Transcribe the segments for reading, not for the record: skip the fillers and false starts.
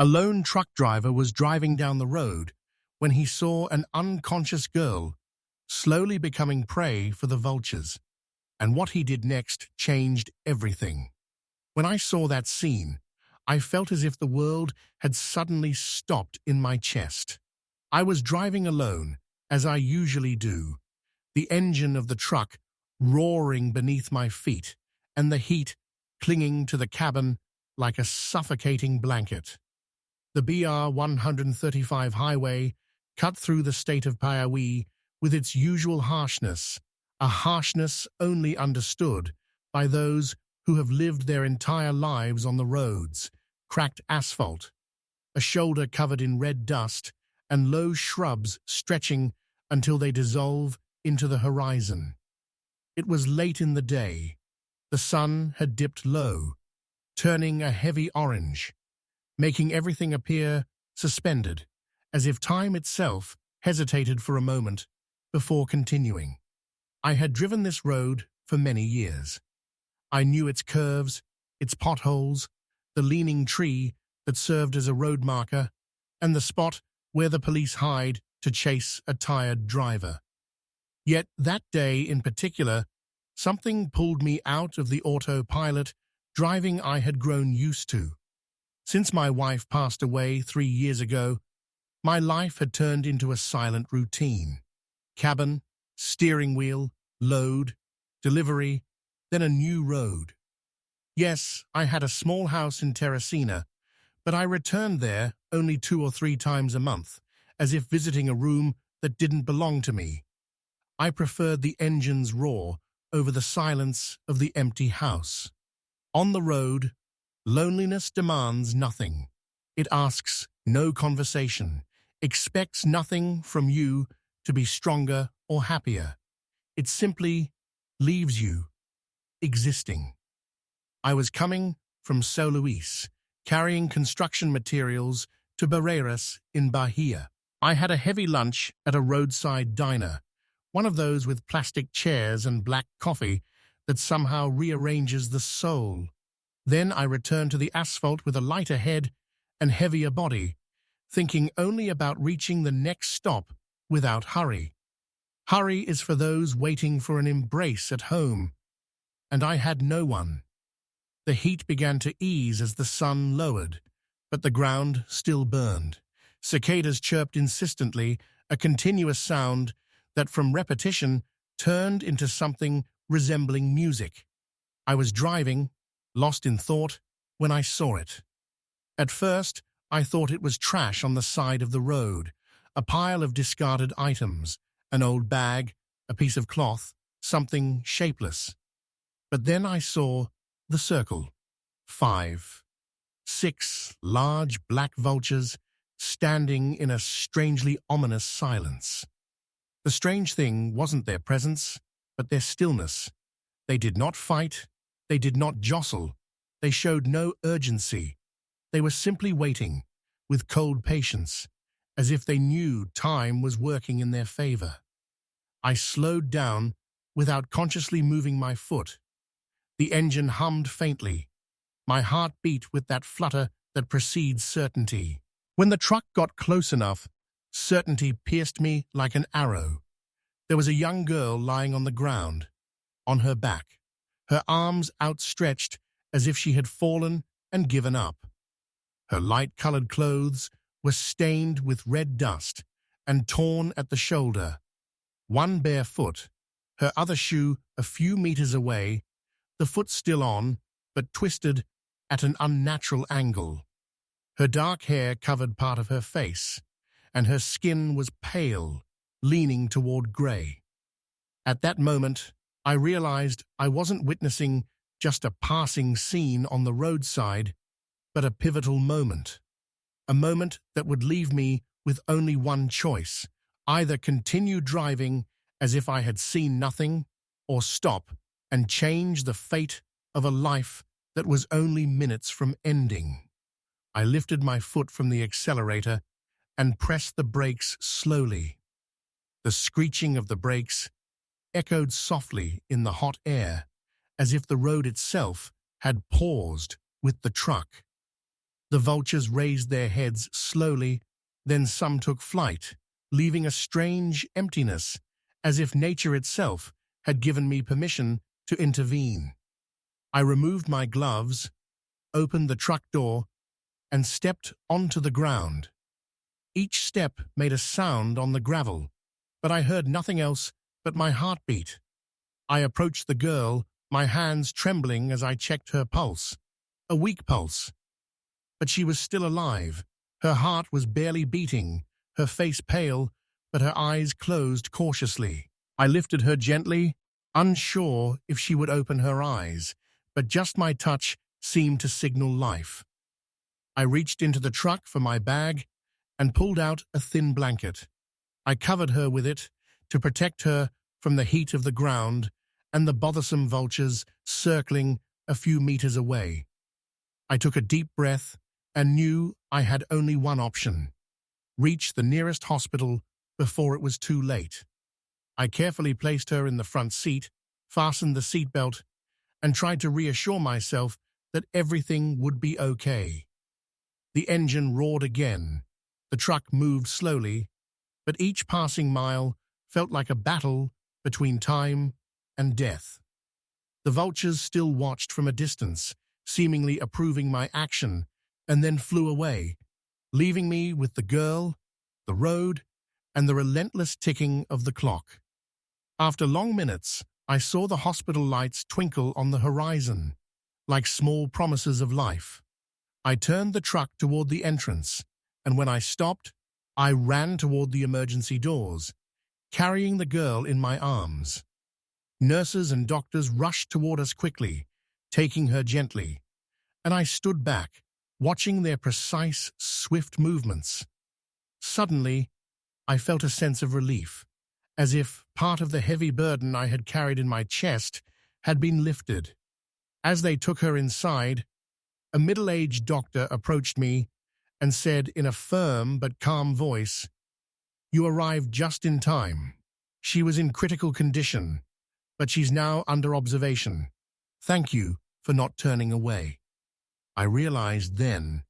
A lone truck driver was driving down the road when he saw an unconscious girl slowly becoming prey for the vultures, and what he did next changed everything. When I saw that scene, I felt as if the world had suddenly stopped in my chest. I was driving alone, as I usually do, the engine of the truck roaring beneath my feet, and the heat clinging to the cabin like a suffocating blanket. The BR 135 highway cut through the state of Piauí with its usual harshness, a harshness only understood by those who have lived their entire lives on the roads, cracked asphalt, a shoulder covered in red dust, and low shrubs stretching until they dissolve into the horizon. It was late in the day. The sun had dipped low, turning a heavy orange, making everything appear suspended, as if time itself hesitated for a moment before continuing. I had driven this road for many years. I knew its curves, its potholes, the leaning tree that served as a road marker, and the spot where the police hide to chase a tired driver. Yet that day in particular, something pulled me out of the autopilot driving I had grown used to. Since my wife passed away 3 years ago, my life had turned into a silent routine. Cabin, steering wheel, load, delivery, then a new road. Yes, I had a small house in Teresina, but I returned there only 2 or 3 times a month, as if visiting a room that didn't belong to me. I preferred the engine's roar over the silence of the empty house. On the road, loneliness demands nothing. It asks no conversation, expects nothing from you to be stronger or happier. It simply leaves you existing. I was coming from São Luís, carrying construction materials to Barreiras in Bahia. I had a heavy lunch at a roadside diner, one of those with plastic chairs and black coffee that somehow rearranges the soul. Then I returned to the asphalt with a lighter head and heavier body, thinking only about reaching the next stop without hurry. Hurry is for those waiting for an embrace at home, and I had no one. The heat began to ease as the sun lowered, but the ground still burned. Cicadas chirped insistently, a continuous sound that from repetition turned into something resembling music. I was driving, lost in thought, when I saw it. At first, I thought it was trash on the side of the road, a pile of discarded items, an old bag, a piece of cloth, something shapeless. But then I saw the circle. 5, 6 large black vultures standing in a strangely ominous silence. The strange thing wasn't their presence, but their stillness. They did not fight, they did not jostle, they showed no urgency. They were simply waiting, with cold patience, as if they knew time was working in their favor. I slowed down without consciously moving my foot. The engine hummed faintly. My heart beat with that flutter that precedes certainty. When the truck got close enough, certainty pierced me like an arrow. There was a young girl lying on the ground, on her back, her arms outstretched as if she had fallen and given up. Her light-colored clothes were stained with red dust and torn at the shoulder. One bare foot, her other shoe a few meters away, the foot still on, but twisted at an unnatural angle. Her dark hair covered part of her face, and her skin was pale, leaning toward gray. At that moment, I realized I wasn't witnessing just a passing scene on the roadside, but a pivotal moment. A moment that would leave me with only one choice: either continue driving as if I had seen nothing, or stop and change the fate of a life that was only minutes from ending. I lifted my foot from the accelerator and pressed the brakes slowly. The screeching of the brakes echoed softly in the hot air, as if the road itself had paused with the truck. The vultures raised their heads slowly, then some took flight, leaving a strange emptiness, as if nature itself had given me permission to intervene. I removed my gloves, opened the truck door, and stepped onto the ground. Each step made a sound on the gravel, but I heard nothing else but my heartbeat. I approached the girl, my hands trembling as I checked her pulse. A weak pulse. But she was still alive. Her heart was barely beating, her face pale, but her eyes closed cautiously. I lifted her gently, unsure if she would open her eyes, but just my touch seemed to signal life. I reached into the truck for my bag and pulled out a thin blanket. I covered her with it to protect her from the heat of the ground and the bothersome vultures circling a few meters away. I took a deep breath and knew I had only one option: reach the nearest hospital before it was too late. I carefully placed her in the front seat, fastened the seatbelt, and tried to reassure myself that everything would be okay. The engine roared again. The truck moved slowly, but each passing mile felt like a battle between time and death. The vultures still watched from a distance, seemingly approving my action, and then flew away, leaving me with the girl, the road, and the relentless ticking of the clock. After long minutes, I saw the hospital lights twinkle on the horizon, like small promises of life. I turned the truck toward the entrance, and when I stopped, I ran toward the emergency doors, carrying the girl in my arms. Nurses and doctors rushed toward us quickly, taking her gently, and I stood back, watching their precise, swift movements. Suddenly, I felt a sense of relief, as if part of the heavy burden I had carried in my chest had been lifted. As they took her inside, a middle-aged doctor approached me and said in a firm but calm voice, "You arrived just in time. She was in critical condition, but she's now under observation. Thank you for not turning away." I realized then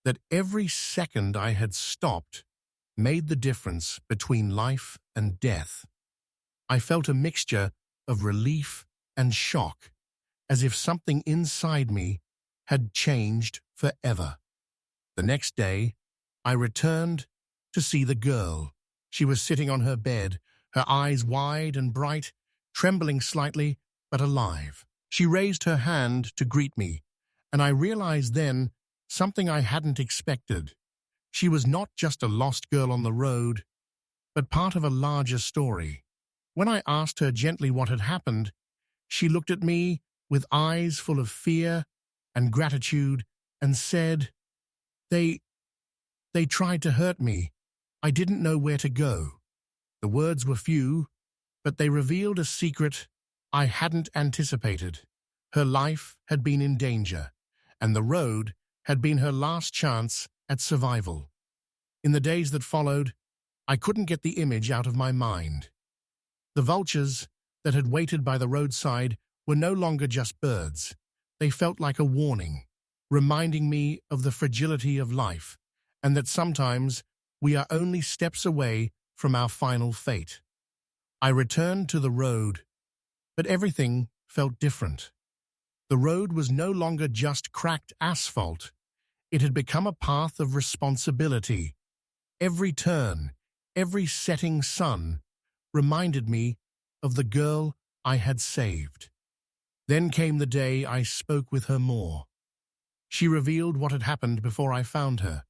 that every second I had stopped made the difference between life and death. I felt a mixture of relief and shock, as if something inside me had changed forever. The next day, I returned to see the girl. She was sitting on her bed, her eyes wide and bright, trembling slightly, but alive. She raised her hand to greet me, and I realized then something I hadn't expected. She was not just a lost girl on the road, but part of a larger story. When I asked her gently what had happened, she looked at me with eyes full of fear and gratitude and said, They tried to hurt me. I didn't know where to go." The words were few, but they revealed a secret I hadn't anticipated. Her life had been in danger, and the road had been her last chance at survival. In the days that followed, I couldn't get the image out of my mind. The vultures that had waited by the roadside were no longer just birds. They felt like a warning, reminding me of the fragility of life, and that sometimes we are only steps away from our final fate. I returned to the road, but everything felt different. The road was no longer just cracked asphalt. It had become a path of responsibility. Every turn, every setting sun, reminded me of the girl I had saved. Then came the day I spoke with her more. She revealed what had happened before I found her.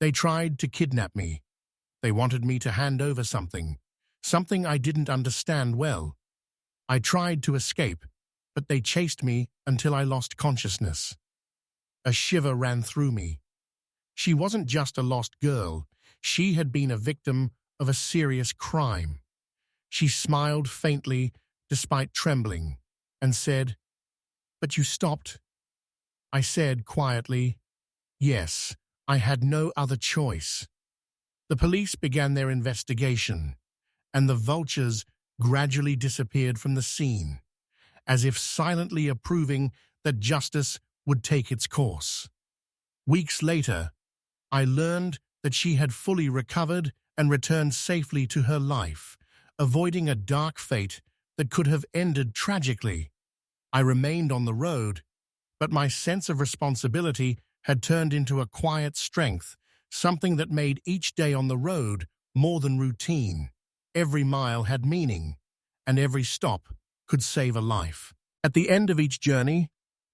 They tried to kidnap me. They wanted me to hand over something I didn't understand well. I tried to escape, but they chased me until I lost consciousness. A shiver ran through me. She wasn't just a lost girl. She had been a victim of a serious crime. She smiled faintly despite trembling and said, "But you stopped." I said quietly, "Yes, I had no other choice." The police began their investigation, and the vultures gradually disappeared from the scene, as if silently approving that justice would take its course. Weeks later, I learned that she had fully recovered and returned safely to her life, avoiding a dark fate that could have ended tragically. I remained on the road, but my sense of responsibility had turned into a quiet strength, something that made each day on the road more than routine. Every mile had meaning, and every stop could save a life. At the end of each journey,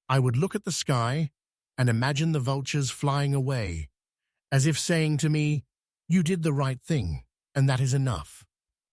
I would look at the sky and imagine the vultures flying away, as if saying to me, "You did the right thing, and that is enough."